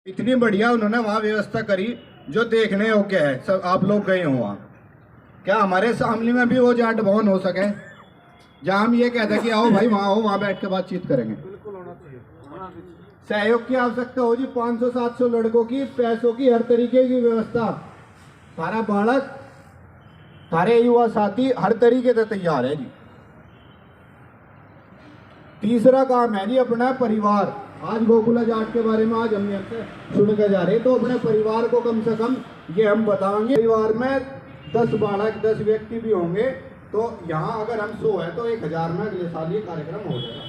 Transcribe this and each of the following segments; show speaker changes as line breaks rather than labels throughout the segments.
इतनी बढ़िया उन्होंने वहाँ व्यवस्था करी जो देखने योग्य है। सब आप लोग गए हो वहाँ, क्या हमारे सामने में भी वो जाट भवन हो सके जहाँ हम ये कहते हैं कि आओ भाई वहाँ आओ, वहाँ बैठ के बातचीत करेंगे। सहयोग की आवश्यकता हो जी, 500-700 लड़कों की, पैसों की, हर तरीके की व्यवस्था। सारा बालक, सारे युवा साथी हर तरीके से तैयार है जी। तीसरा काम है जी अपना परिवार। आज गोकुला जाट के बारे में आज हम आपसे सुन के जा रहे हैं, तो अपने परिवार को कम से कम ये हम बताएंगे। परिवार में 10 बालक 10 व्यक्ति भी होंगे तो यहाँ अगर हम 100 है तो 1000 में अगले साल ये कार्यक्रम हो जाएगा।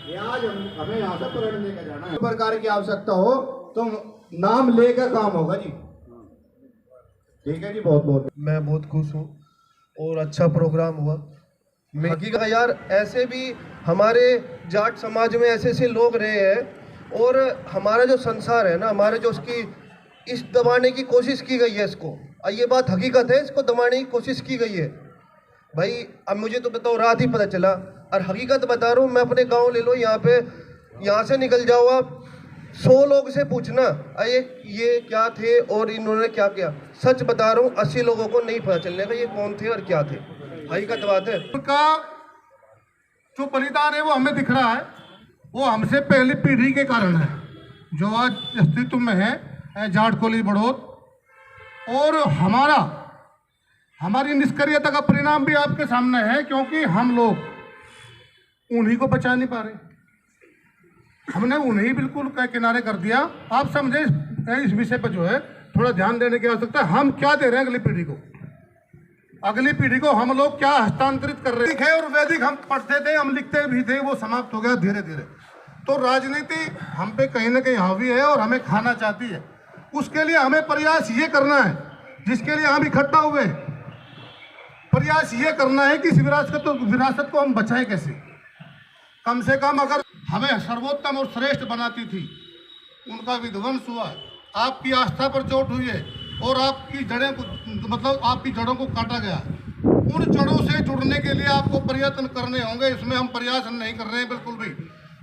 ये आज हमें यहाँ से प्रण लेकर जाना है। प्रकार की आवश्यकता हो तो नाम लेकर काम होगा जी। ठीक है जी, बहुत बहुत
मैं बहुत खुश हूँ और अच्छा प्रोग्राम हुआ। हकीकत यार, ऐसे भी हमारे जाट समाज में ऐसे ऐसे लोग रहे हैं और हमारा जो संसार है ना, हमारे जो उसकी इस दबाने की कोशिश की गई है इसको, ये बात हकीकत है, इसको दबाने की कोशिश की गई है भाई। अब मुझे तो बताओ रात ही पता चला, और हकीकत बता रहा हूँ। मैं अपने गांव ले लो, यहाँ पे यहाँ से निकल जाओ आप, 100 लोग से पूछना ये क्या थे और इन्होंने क्या किया। सच बता रहा हूँ, 80 लोगों को नहीं पता चलने का ये कौन थे और क्या थे। हकीकत बात है।
उनका जो बलिदान है वो हमें दिख रहा है, वो हमसे पहली पीढ़ी के कारण है जो आज अस्तित्व में है जाट कोली बड़ौत। और हमारी निष्क्रियता का परिणाम भी आपके सामने है, क्योंकि हम लोग उन्हीं को बचा नहीं पा रहे। हमने उन्हें बिल्कुल किनारे कर दिया। आप समझे इस विषय पर जो है थोड़ा ध्यान देने की आवश्यकता है। हम क्या दे रहे हैं अगली पीढ़ी को? अगली पीढ़ी को हम लोग क्या हस्तांतरित कर रहे हैं? और वैदिक हम पढ़ते थे, हम लिखते भी थे, वो समाप्त हो गया धीरे धीरे। तो राजनीति हम पे कहीं ना कहीं हावी है और हमें खाना चाहती है। उसके लिए हमें प्रयास ये करना है, जिसके लिए हम इकट्ठा हुए, प्रयास ये करना है कि इस विरासत को हम बचाएं कैसे। कम से कम अगर हमें सर्वोत्तम और श्रेष्ठ बनाती थी, उनका विध्वंस हुआ, आपकी आस्था पर चोट हुई है और आपकी जड़ें मतलब आपकी जड़ों को काटा गया। उन जड़ों से जुड़ने के लिए आपको प्रयत्न करने होंगे। इसमें हम प्रयास नहीं कर रहे हैं बिल्कुल भी।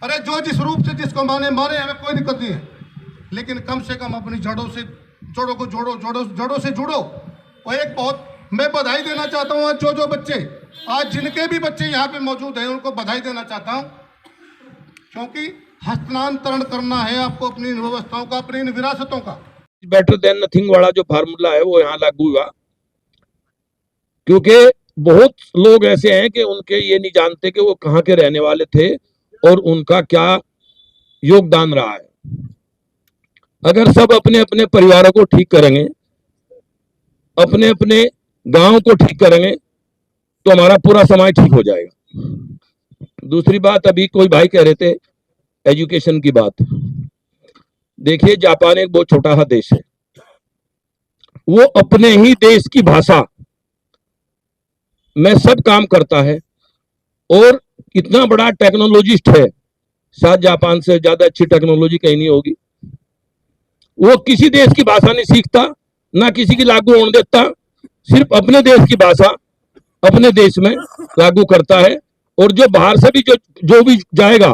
अरे जो जिस रूप से जिसको माने हमें कोई दिक्कत नहीं है, लेकिन कम से कम अपनी जड़ों से जुड़ो। और एक बहुत मैं बधाई देना चाहता हूँ आज जो बच्चे, आज जिनके भी बच्चे यहाँ पे मौजूद हैं, उनको बधाई देना चाहता हूँ, क्योंकि हस्तांतरण करना है आपको अपनी व्यवस्थाओं का, अपनी विरासतों का।
बेटर देन नथिंग वाला जो फार्मूला है वो यहाँ लागू हुआ, क्योंकि बहुत लोग ऐसे हैं कि उनके ये नहीं जानते कि वो कहाँ के रहने वाले थे और उनका क्या योगदान रहा है। अगर सब अपने अपने परिवारों को ठीक करेंगे, अपने अपने गांव को ठीक करेंगे, तो हमारा पूरा समाज ठीक हो जाएगा। दूसरी बात, अभी कोई भाई कह रहे थे एजुकेशन की बात। देखिए, जापान एक बहुत छोटा सा देश है, वो अपने ही देश की भाषा में सब काम करता है और इतना बड़ा टेक्नोलॉजिस्ट है, शायद जापान से ज्यादा अच्छी टेक्नोलॉजी कहीं नहीं होगी। वो किसी देश की भाषा नहीं सीखता, ना किसी की लागू होने देता, सिर्फ अपने देश की भाषा अपने देश में लागू करता है। और जो बाहर से भी जो भी जाएगा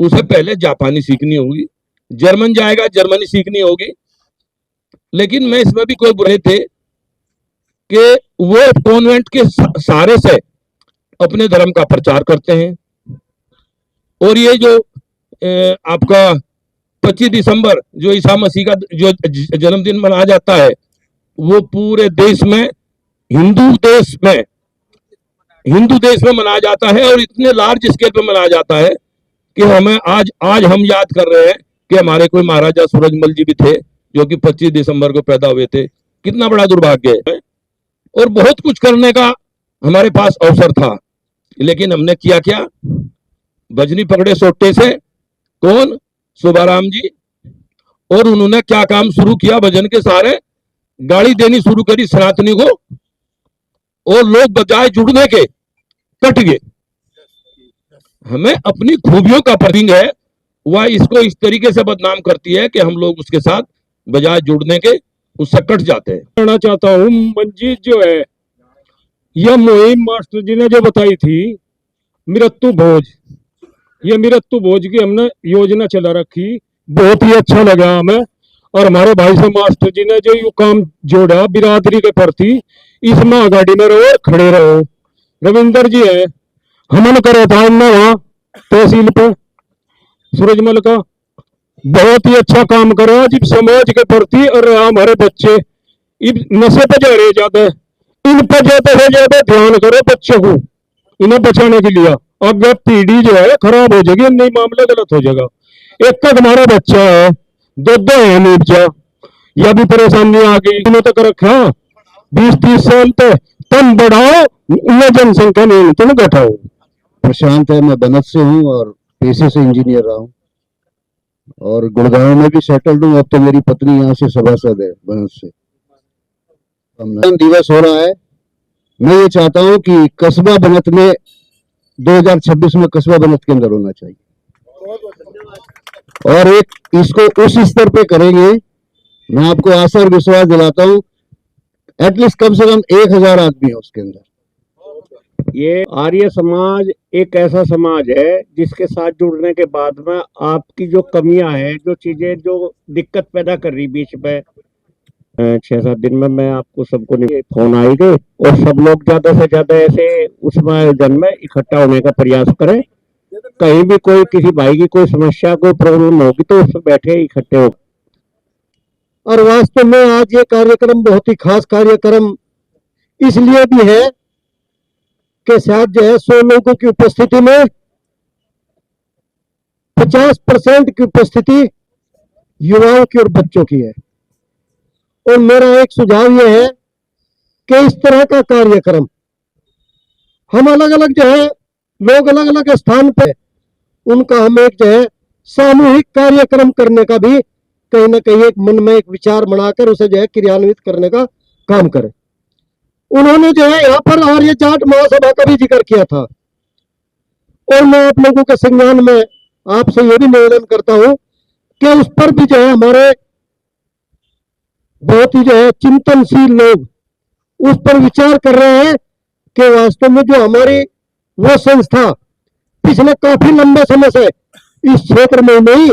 उसे पहले जापानी सीखनी होगी, जर्मन जाएगा जर्मनी सीखनी होगी। लेकिन मैं इसमें भी कोई बुरे थे कि वो कॉन्वेंट के सहारे से अपने धर्म का प्रचार करते हैं। और ये जो आपका 25 दिसंबर जो ईसा मसीह का जो जन्मदिन मनाया जाता है, वो पूरे देश में हिंदू देश में मनाया जाता है और इतने लार्ज स्केल पे मनाया जाता है कि हमें आज हम याद कर रहे हैं कि हमारे कोई महाराजा सूरजमल जी भी थे जो कि 25 दिसंबर को पैदा हुए थे। कितना बड़ा दुर्भाग्य है। और बहुत कुछ करने का हमारे पास अवसर था, लेकिन हमने किया क्या? भजनी पकड़े सोटे से, कौन? सुबाराम जी। और उन्होंने क्या काम शुरू किया? भजन के सहारे गाड़ी देनी शुरू करी सनातनी को, और लोग बजाय जुड़ने के कट गए। हमें अपनी खूबियों का परिंग है, वह इसको इस तरीके से बदनाम करती है कि हम लोग उसके साथ बजाय जुड़ने के उससे कट जाते हैं।
कहना चाहता हूँ, मंजीत जो है, यह मुहिम मास्टर जी ने जो बताई थी मृत्यु भोज, ये मृत्यु भोज की हमने योजना चला रखी बहुत ही अच्छा लगा हमें। और हमारे भाई साहब मास्टर जी ने जो यू काम जोड़ा बिरादरी के प्रति, इसमें आगाड़ी में रहो और खड़े रहो। रविंदर जी है, हमन करा था हमने वहां तहसील पे सूरजमल का, बहुत ही अच्छा काम करा जी समाज के प्रति। और हमारे बच्चे नशे पे जा रहे ज्यादा, इन पर ज्यादा से ज्यादा ध्यान करो बच्चों को, इन्हें बचाने के लिए। अब पीढ़ी जो है खराब हो जाएगी, नहीं मामला गलत हो जाएगा। एक तक हमारा बच्चा है, दो है नीचा, या भी परेशानी आ गई, इन्हों तक रखा 20-30 साल तक, तुम बढ़ाओ ये जनसंख्या न्यूनतम घटाओ।
प्रशांत है, मैं बनत से हूँ और पेशे से इंजीनियर रहा हूँ और गुड़गांव में भी सेटल्ड हूँ। अब तो मेरी पत्नी यहाँ से सभासद है बनत से। दिवस हो रहा है, मैं ये चाहता हूँ कि कस्बा बनत में 2026 में कस्बा बनत के अंदर होना चाहिए और एक इसको उस स्तर पे करेंगे। मैं आपको आशा और विश्वास दिलाता हूँ एटलीस्ट कम से कम 1000 आदमी है उसके अंदर।
ये आर्य समाज एक ऐसा समाज है जिसके साथ जुड़ने के बाद में आपकी जो कमियां हैं, जो चीजें जो दिक्कत पैदा कर रही बीच में 6-7 दिन में मैं आपको सबको फोन आएंगे और सब लोग ज्यादा से ज्यादा ऐसे उसमें आयोजन में इकट्ठा होने का प्रयास करें। कहीं भी कोई किसी भाई की कोई समस्या कोई प्रॉब्लम होगी तो उसमें बैठे इकट्ठे हो।
और वास्तव में आज ये कार्यक्रम बहुत ही खास कार्यक्रम इसलिए भी है कि शायद जो है 100 लोगों की उपस्थिति में 50% की उपस्थिति युवाओं की और बच्चों की है। और मेरा एक सुझाव यह है कि इस तरह का कार्यक्रम हम अलग अलग जो है लोग अलग अलग स्थान पर उनका हम एक जो है सामूहिक कार्यक्रम करने का भी कहीं ना कहीं एक मन में एक विचार बनाकर उसे जो है क्रियान्वित करने का काम करें। उन्होंने जो है यहाँ पर आर्य जाट महासभा का भी जिक्र किया था और मैं आप लोगों के संज्ञान में आपसे ये भी निवेदन करता हूं कि उस पर भी जो है हमारे बहुत ही जो है चिंतनशील लोग उस पर विचार कर रहे हैं कि वास्तव में जो हमारी वो संस्था पिछले काफी लंबे समय से इस क्षेत्र में नहीं,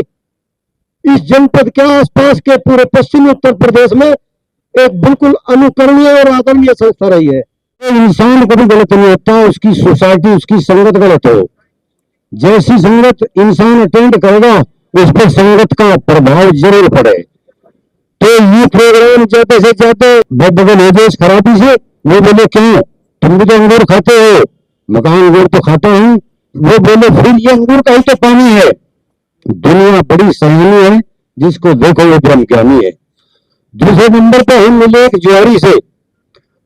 इस जनपद के आसपास के पूरे पश्चिमी उत्तर प्रदेश में एक बिल्कुल अनुकरणीय और आदरणीय संस्था रही है। इंसान कभी गलत नहीं होता, उसकी सोसाइटी उसकी संगत गलत हो। जैसी संगत इंसान अटेंड करेगा उस पर संगत का प्रभाव जरूर पड़े। तो ये प्रोग्राम ज्यादा से ज्यादा बदल हो जाए इस खराबी से। वो बोले क्यों तुम भी तो अंगूर खाते हो, मकान अंगूर तो खाता हूँ। वो बोले फिर ये अंगूर का ही तो पानी है। दुनिया बड़ी सयानी है, जिसको देखो वो ब्रह्म ज्ञानी है। दूसरे नंबर पर हम मिले एक जुआरी से,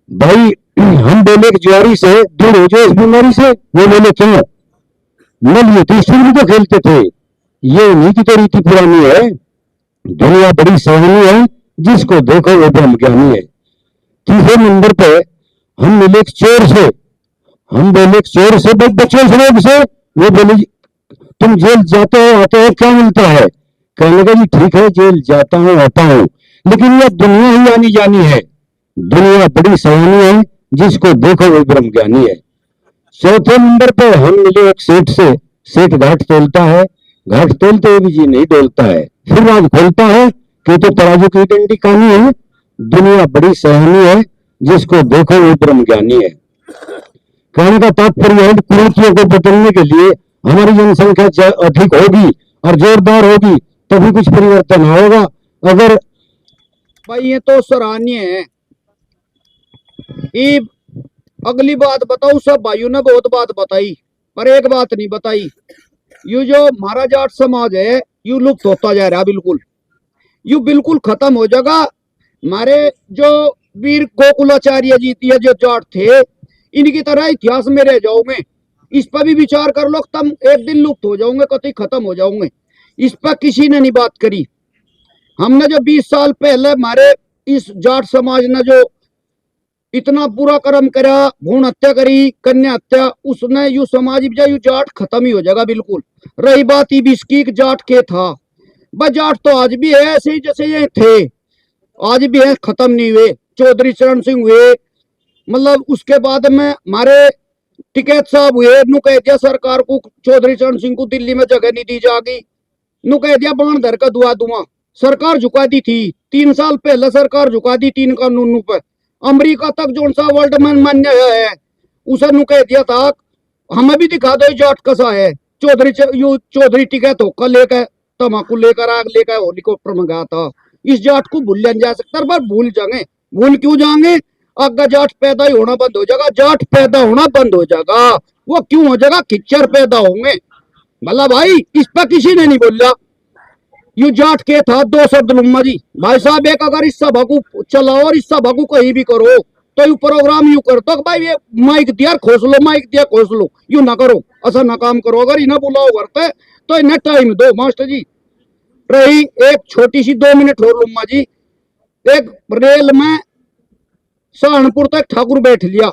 भाई हम बोले एक जुआरी से दूर हो जाए इस बीमारी से। वो बोले क्यों, मल युधिष्ठिर भी तो खेलते थे, ये उन्हीं की तो रीति पुरानी है। दुनिया बड़ी सयानी है, जिसको देखो वो ब्रह्म ज्ञानी है। तीसरे नंबर पे हम मिले एक चोर से, हम बोले चोर से बच्चों से लोग से। वो बोले तुम जेल जाते हो आते हो क्या मिलता है। कहने लगा जी ठीक है जेल जाता हूँ आता हूँ, लेकिन यह दुनिया ही आनी जानी है। दुनिया बड़ी सयानी है, जिसको देखो वो ब्रह्म ज्ञानी है। चौथे नंबर पे हम मिले एक सेठ से, सेठ घाट तोलता है, घाट तोलते हुए भी जी नहीं डोलता है। फिर राज खोलता है कि तो तराजू की डंडी कहानी है। दुनिया बड़ी सयानी है, जिसको देखो वो ब्रह्म ज्ञानी है। कहने का तात्पर्य है कुरीतियों को बदलने के लिए हमारी जनसंख्या अधिक होगी और जोरदार होगी, तभी कुछ परिवर्तन होगा। अगर
भाई ये तो सराहनीय है। ये अगली बात बताऊं, सब भाइयों ने बहुत बात बताई पर एक बात नहीं बताई। यू जो हमारा जाट समाज है यू लुप्त होता जा रहा, बिल्कुल यू बिल्कुल खत्म हो जाएगा। हमारे जो वीर गोकुलाचार्य जी ये जो जाट थे, इनकी तरह इतिहास में रह जाओगे। इस पर भी विचार कर लो, तुम एक दिन लुप्त हो जाओगे, कतई खत्म हो जाओगे। इस पर किसी ने नहीं बात करी। हमने जो 20 साल पहले हमारे इस जाट समाज ने जो इतना बुरा कर्म करा, भ्रूण हत्या करी, कन्या हत्या, उसने यू समाज यू जाट खत्म ही हो जाएगा बिल्कुल। रही बात ई बिस्की जाट के था, बस जाट तो आज भी है ऐसे ही जैसे ये थे, आज भी है, खत्म नहीं हुए। चौधरी चरण सिंह हुए, मतलब उसके बाद में हमारे टिकैत साहब हुए, नु कह दिया सरकार को चौधरी चरण सिंह को दिल्ली में जगह नहीं दी जाएगी। नु कह दिया बाण धर का दुआ दुआ। सरकार झुका दी थी 3 साल पहले, सरकार झुका दी 3 कानून पर। अमेरिका तक जो सा वर्ल्ड में मान्य है उसे नु कह दिया था हमें भी दिखा दो जाट कसा है। चौधरी टिका धोखा लेकर तम्बाकू लेकर आग लेकर हेलीकॉप्टर में गया था। इस जाट को भूल जा सकता, पर भूल जाएंगे। भूल क्यों जाएंगे? अगर जाट पैदा ही होना बंद हो जाएगा, जाट पैदा होना बंद हो जाएगा। वो क्यों हो जाएगा? खिच्चर पैदा होंगे। भला भाई इस पर किसी ने नहीं बोला। यू जाट के था 2 शब्द लुम्मा जी। भाई साहब एक अगर इस सभा को चलाओ और इस सभा को कहीं भी करो तो यू प्रोग्राम यू कर तो भाई ये माइक दिया खोस लो, माइक दिया खोस लो। यू ना करो, ऐसा ना काम करो। अगर इन्हें बुलाओ करते तो इन्हें टाइम दो मास्टर जी। रही एक छोटी सी 2 मिनट और लुम्मा जी। एक रेल में सहारनपुर तक ठाकुर बैठ लिया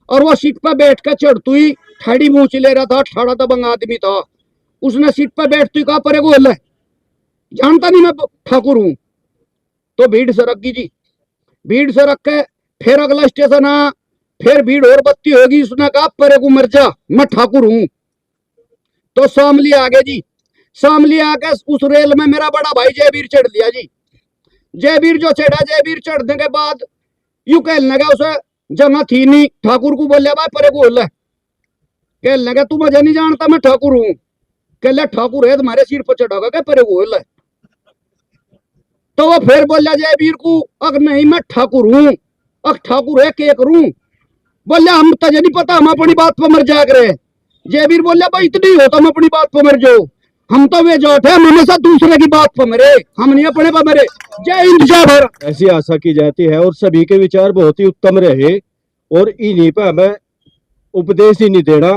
और वो सीट पर बैठ कर चढ़तु ही ठाड़ी मुंह ले रहा था। ठाड़ा दबंग आदमी था। उसने सीट पर बैठते कहा परे को हल जानता नहीं मैं ठाकुर हूं। तो भीड़ से रख जी, भीड़ से रख के फिर अगला स्टेशन आ, फिर भीड़ और बत्ती होगी। उसने कहा परे को मर जा, मैं ठाकुर हूं। तो शामली आ गए जी। शामली आके उस रेल में मेरा बड़ा भाई जयवीर चढ़ लिया जी। जयवीर जो चढ़ा, जयवीर चढ़ने के बाद यू कहने लगा उसे जगह थी नहीं। ठाकुर को बोलिया भाई परे को हल कहने लगा तू मुझे नहीं जानता मैं ठाकुर हूं। कह ठाकुर है तुम्हारे सिर पर चढ़ागा क्या परे को हल। तो वो फिर बोलिया जयवीर को अगर नहीं मैं ठाकुर हूं, अगर ठाकुर है क्या करूं। बोलिया हम तुझे नहीं पता, हम अपनी बात पर मर जाग रहे। जयवीर बोलिया भाई इतनी हो तो हम अपनी बात पर मर जाओ। हम तो वे जाट है, हम हमेशा दूसरे की बात पर मरे, हम नहीं अपने पर मरे। जय हिंद जय भारत।
ऐसी आशा की जाती है और सभी के विचार बहुत ही उत्तम रहे और इन्हीं पर हमें उपदेश ही नहीं देना,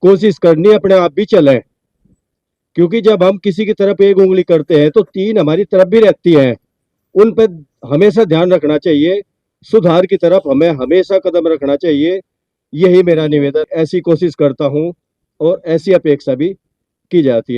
कोशिश करनी अपने आप भी चले। क्योंकि जब हम किसी की तरफ एक उंगली करते हैं तो 3 हमारी तरफ भी रहती है। उन पर हमेशा ध्यान रखना चाहिए। सुधार की तरफ हमें हमेशा कदम रखना चाहिए। यही मेरा निवेदन, ऐसी कोशिश करता हूं और ऐसी अपेक्षा भी की जाती है।